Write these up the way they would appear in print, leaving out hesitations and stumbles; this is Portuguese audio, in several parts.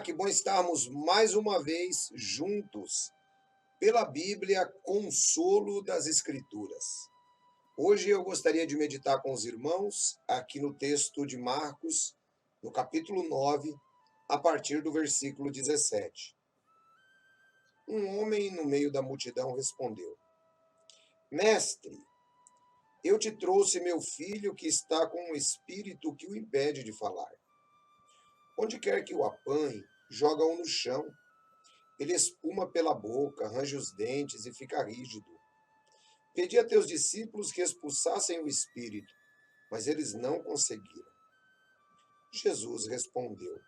Que bom estarmos mais uma vez juntos pela Bíblia, consolo das Escrituras. Hoje eu gostaria de meditar com os irmãos aqui no texto de Marcos, no capítulo 9, a partir do versículo 17. Um homem no meio da multidão respondeu: Mestre, eu te trouxe meu filho que está com um espírito que o impede de falar. Onde quer que o apanhe, joga-o no chão. Ele espuma pela boca, arranja os dentes e fica rígido. Pedi a teus discípulos que expulsassem o espírito, mas eles não conseguiram. Jesus respondeu: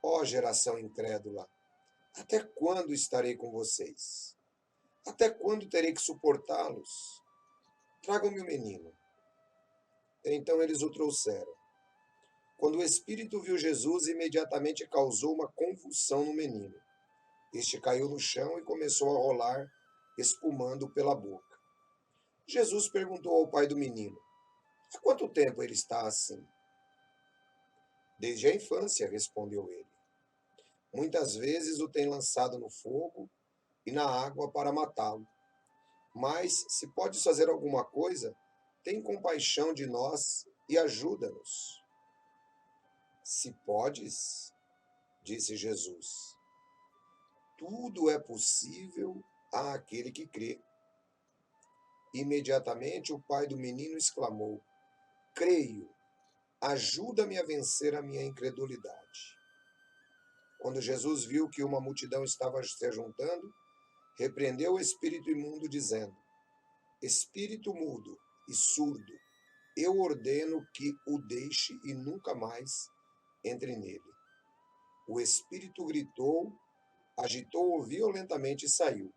Ó geração incrédula, até quando estarei com vocês? Até quando terei que suportá-los? Tragam-me o menino. Então eles o trouxeram. Quando o espírito viu Jesus, imediatamente causou uma convulsão no menino. Este caiu no chão e começou a rolar, espumando pela boca. Jesus perguntou ao pai do menino: Há quanto tempo ele está assim? Desde a infância, respondeu ele. Muitas vezes o tem lançado no fogo e na água para matá-lo. Mas, se podes fazer alguma coisa, tem compaixão de nós e ajuda-nos. Se podes, disse Jesus, tudo é possível àquele que crê. Imediatamente o pai do menino exclamou: Creio, ajuda-me a vencer a minha incredulidade. Quando Jesus viu que uma multidão estava se juntando, repreendeu o espírito imundo, dizendo: Espírito mudo e surdo, eu ordeno que o deixe e nunca mais entre nele. O espírito gritou, agitou-o violentamente e saiu.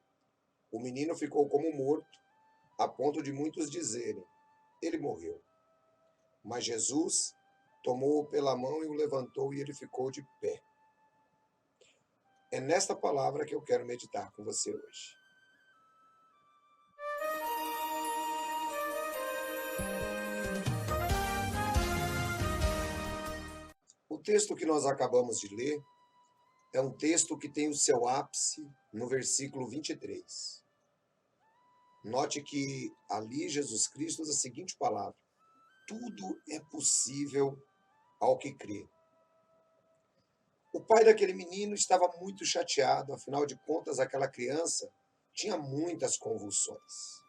O menino ficou como morto, a ponto de muitos dizerem: Ele morreu. Mas Jesus tomou-o pela mão e o levantou, e ele ficou de pé. É nesta palavra que eu quero meditar com você hoje. O texto que nós acabamos de ler é um texto que tem o seu ápice no versículo 23. Note que ali Jesus Cristo usa a seguinte palavra: tudo é possível ao que crê. O pai daquele menino estava muito chateado, afinal de contas, aquela criança tinha muitas convulsões.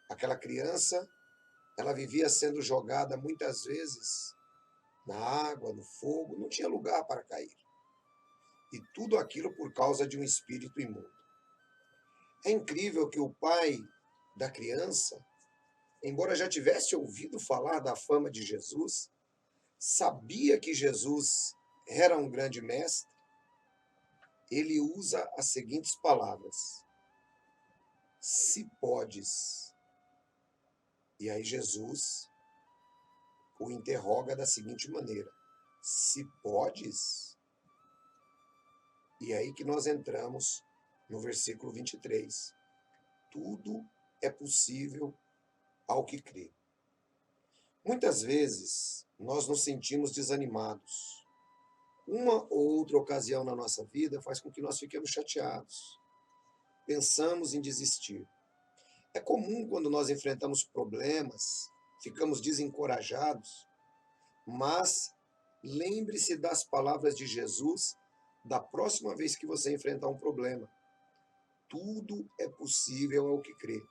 Aquela criança, ela vivia sendo jogada muitas vezes na água, no fogo, não tinha lugar para cair. E tudo aquilo por causa de um espírito imundo. É incrível que o pai da criança, embora já tivesse ouvido falar da fama de Jesus, sabia que Jesus era um grande mestre, ele usa as seguintes palavras: se podes. E aí Jesus o interroga da seguinte maneira: se podes? E aí que nós entramos no versículo 23. Tudo é possível ao que crê. Muitas vezes nós nos sentimos desanimados. Uma ou outra ocasião na nossa vida faz com que nós fiquemos chateados. Pensamos em desistir. É comum quando nós enfrentamos problemas, ficamos desencorajados, mas lembre-se das palavras de Jesus da próxima vez que você enfrentar um problema. Tudo é possível ao que crê.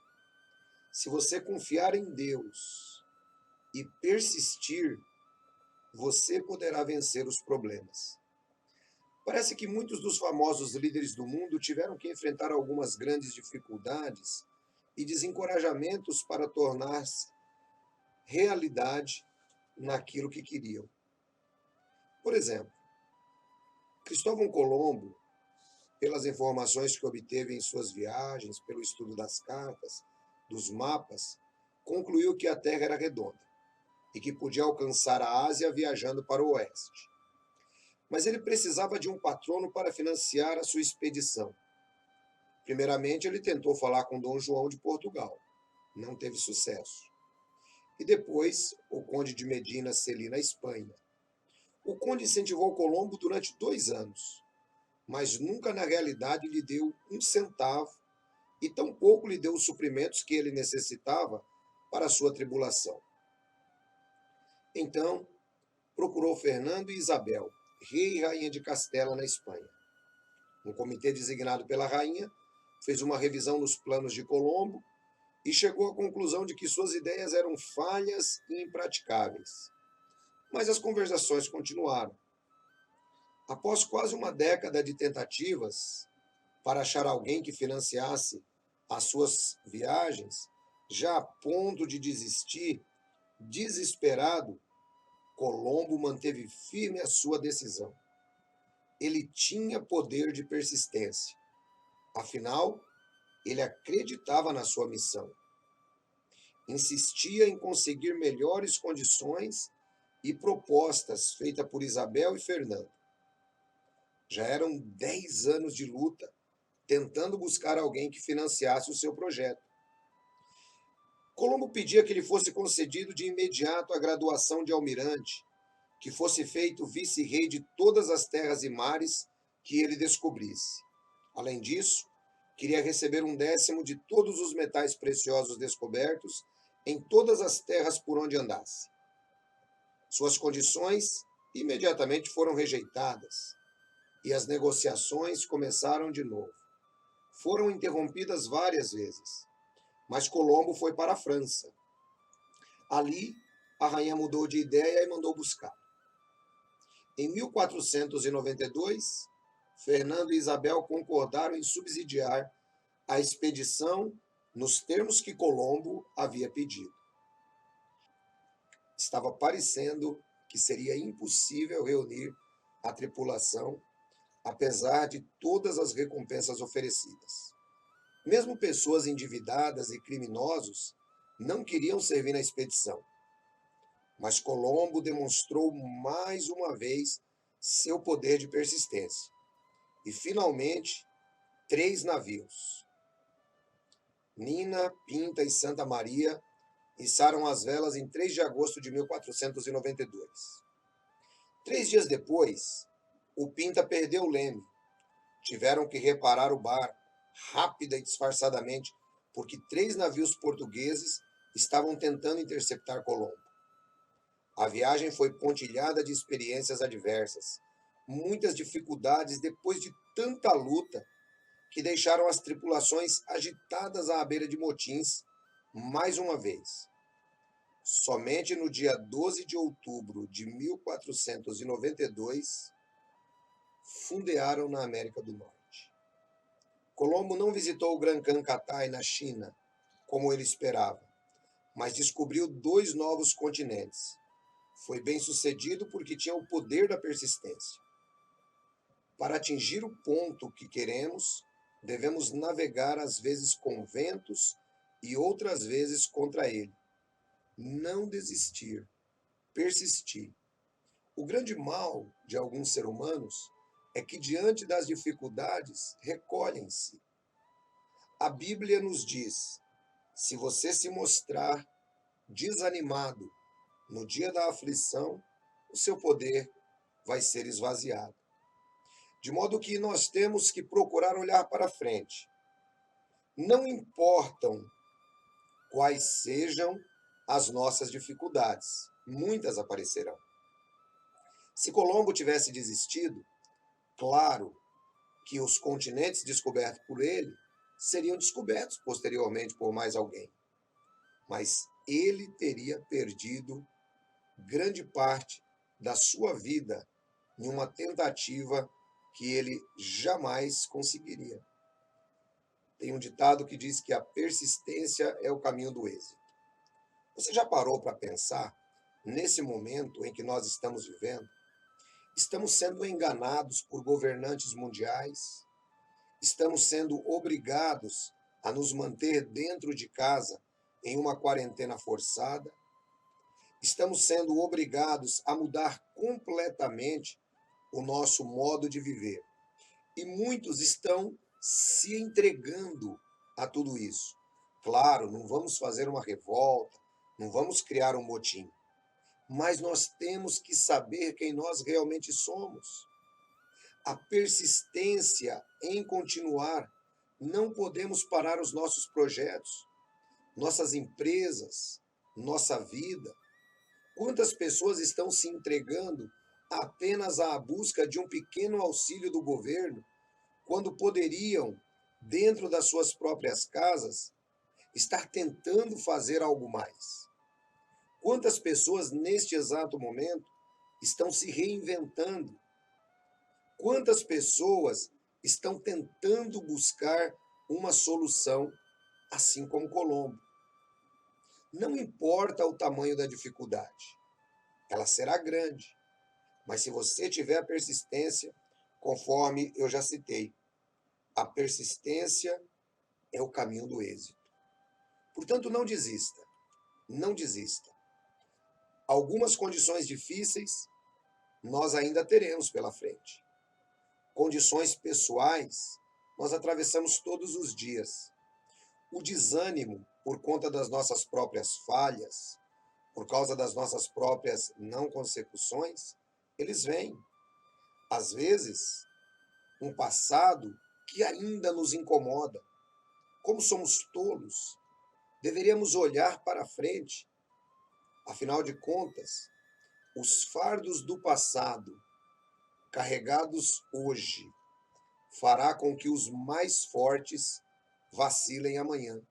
Se você confiar em Deus e persistir, você poderá vencer os problemas. Parece que muitos dos famosos líderes do mundo tiveram que enfrentar algumas grandes dificuldades e desencorajamentos para tornar realidade naquilo que queriam. Por exemplo, Cristóvão Colombo, pelas informações que obteve em suas viagens, pelo estudo das cartas, dos mapas, concluiu que a Terra era redonda e que podia alcançar a Ásia viajando para o oeste. Mas ele precisava de um patrono para financiar a sua expedição. Primeiramente, ele tentou falar com Dom João de Portugal. Não teve sucesso. E depois, o conde de Medina Celi, na Espanha. O conde incentivou Colombo durante 2 anos, mas nunca na realidade lhe deu um centavo e tampouco lhe deu os suprimentos que ele necessitava para a sua tribulação. Então, procurou Fernando e Isabel, rei e rainha de Castela, na Espanha. Um comitê designado pela rainha fez uma revisão nos planos de Colombo e chegou à conclusão de que suas ideias eram falhas e impraticáveis. Mas as conversações continuaram. Após quase uma década de tentativas para achar alguém que financiasse as suas viagens, já a ponto de desistir, desesperado, Colombo manteve firme a sua decisão. Ele tinha poder de persistência. Afinal, ele acreditava na sua missão. Insistia em conseguir melhores condições e propostas feitas por Isabel e Fernando. Já eram 10 anos de luta, tentando buscar alguém que financiasse o seu projeto. Colombo pedia que lhe fosse concedido de imediato a graduação de almirante, que fosse feito vice-rei de todas as terras e mares que ele descobrisse. Além disso, queria receber 1/10 de todos os metais preciosos descobertos em todas as terras por onde andasse. Suas condições imediatamente foram rejeitadas e as negociações começaram de novo. Foram interrompidas várias vezes, mas Colombo foi para a França. Ali, a rainha mudou de ideia e mandou buscar. Em 1492, Fernando e Isabel concordaram em subsidiar a expedição nos termos que Colombo havia pedido. Estava parecendo que seria impossível reunir a tripulação, apesar de todas as recompensas oferecidas. Mesmo pessoas endividadas e criminosos não queriam servir na expedição. Mas Colombo demonstrou mais uma vez seu poder de persistência. E, finalmente, 3 navios, Nina, Pinta e Santa Maria, içaram as velas em 3 de agosto de 1492. 3 dias depois, o Pinta perdeu o leme. Tiveram que reparar o barco, rápida e disfarçadamente, porque 3 navios portugueses estavam tentando interceptar Colombo. A viagem foi pontilhada de experiências adversas, muitas dificuldades depois de tanta luta, que deixaram as tripulações agitadas à beira de motins mais uma vez. Somente no dia 12 de outubro de 1492, fundearam na América do Norte. Colombo não visitou o Gran Cancatai na China, como ele esperava, mas descobriu 2 novos continentes. Foi bem sucedido porque tinha o poder da persistência. Para atingir o ponto que queremos, devemos navegar às vezes com ventos e outras vezes contra ele. Não desistir, persistir. O grande mal de alguns seres humanos é que, diante das dificuldades, recolhem-se. A Bíblia nos diz: se você se mostrar desanimado no dia da aflição, o seu poder vai ser esvaziado. De modo que nós temos que procurar olhar para frente. Não importam quais sejam as nossas dificuldades, muitas aparecerão. Se Colombo tivesse desistido, claro que os continentes descobertos por ele seriam descobertos posteriormente por mais alguém. Mas ele teria perdido grande parte da sua vida em uma tentativa que ele jamais conseguiria. Tem um ditado que diz que a persistência é o caminho do êxito. Você já parou para pensar, nesse momento em que nós estamos vivendo, estamos sendo enganados por governantes mundiais, estamos sendo obrigados a nos manter dentro de casa em uma quarentena forçada, estamos sendo obrigados a mudar completamente o nosso modo de viver. E muitos estão se entregando a tudo isso. Claro, não vamos fazer uma revolta, não vamos criar um motim, mas nós temos que saber quem nós realmente somos. A persistência em continuar. Não podemos parar os nossos projetos, nossas empresas, nossa vida. Quantas pessoas estão se entregando apenas à busca de um pequeno auxílio do governo, quando poderiam, dentro das suas próprias casas, estar tentando fazer algo mais? Quantas pessoas neste exato momento estão se reinventando? Quantas pessoas estão tentando buscar uma solução, assim como Colombo? Não importa o tamanho da dificuldade, ela será grande, mas se você tiver a persistência, conforme eu já citei, a persistência é o caminho do êxito. Portanto, não desista, não desista. Algumas condições difíceis nós ainda teremos pela frente. Condições pessoais nós atravessamos todos os dias. O desânimo por conta das nossas próprias falhas, por causa das nossas próprias não consecuções, eles vêm. Às vezes, um passado que ainda nos incomoda. Como somos tolos, deveríamos olhar para frente. Afinal de contas, os fardos do passado, carregados hoje, fará com que os mais fortes vacilem amanhã.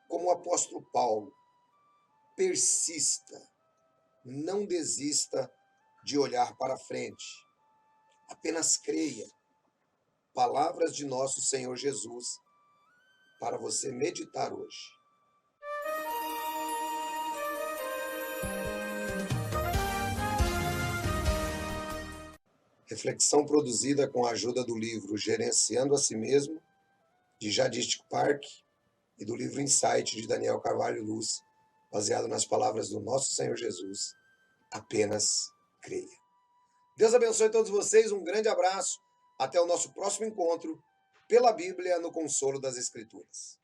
Como o apóstolo Paulo, persista, não desista de olhar para frente. Apenas creia. Palavras de nosso Senhor Jesus para você meditar hoje. Reflexão produzida com a ajuda do livro Gerenciando a Si Mesmo, de Jadistic Park, e do livro Insight, de Daniel Carvalho Luz, baseado nas palavras do nosso Senhor Jesus. Apenas creia. Deus abençoe todos vocês, um grande abraço, até o nosso próximo encontro, pela Bíblia no Consolo das Escrituras.